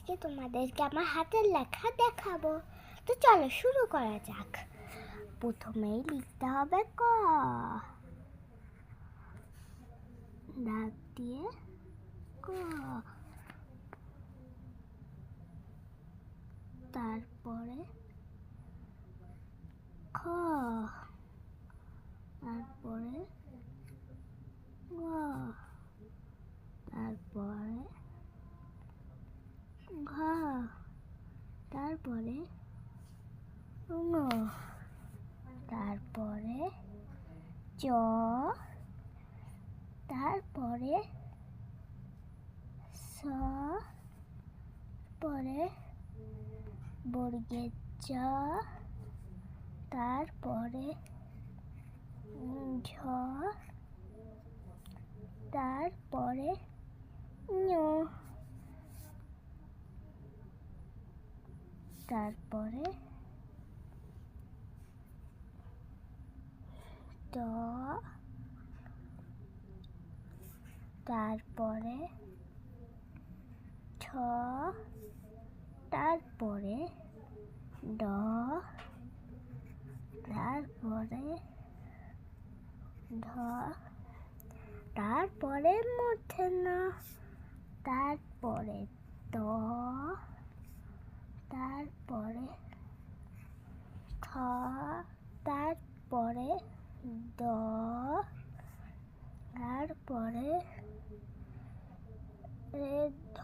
আজকে তোমাদেরকে আমার হাতের লেখা দেখাবো। তো চলো শুরু করা যাক। প্রথমেই লিখতে হবে ক, দাগ দিয়ে ক, তারপরে খ, তারপরে গ, তারপরে ঘ, তারপরে ঙ, তারপরে চ, তারপরে স, পরে বর্গের জ, তারপরে ঝ, তারপরে ঞ, তারপরে ট, তারপরে ঠ, তারপরে ড, তারপরে ঢ, তারপরে মূর্ধন্য, তারপরে ত, তারপরে থ, তারপরে দ, তারপরে ধ,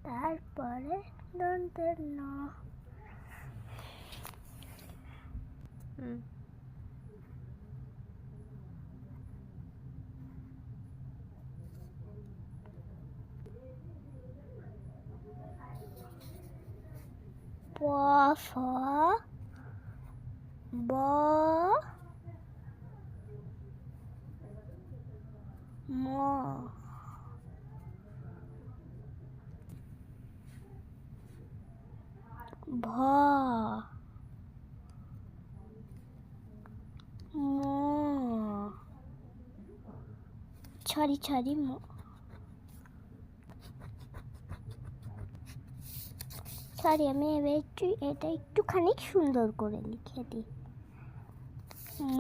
তারপরে দন্তের ন। প, ফ, ব, ম, ভ, ম, ছড়ি ম, সরি আমি এবার এটা একটুখানি সুন্দর করে লিখে দিই। ম,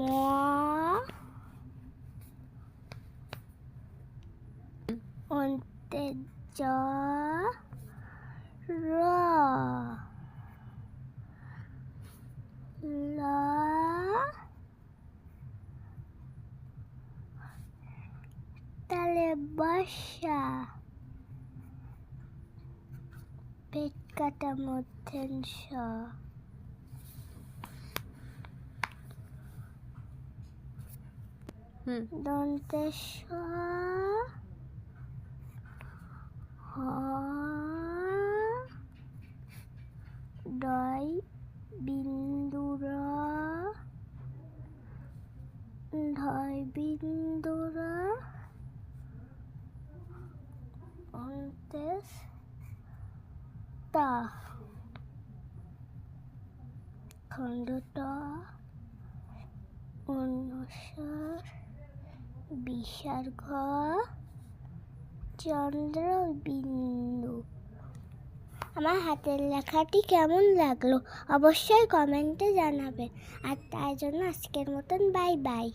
অন্তে জ, র, ল, তালে বসা, পেট কাটা মধ্যাংশ, দন্তেশ, হ, ডয় বিন্দুর, ঢয় বিন্দুর, অন্তেশ তা, খণ্ড অনুসার বিসর্গ চন্দ্রবিন্দু। আমার হাতের লেখাটি কেমন লাগলো অবশ্যই কমেন্টে জানাবেন। আর তাই জন্য আজকের মতন বাই বাই।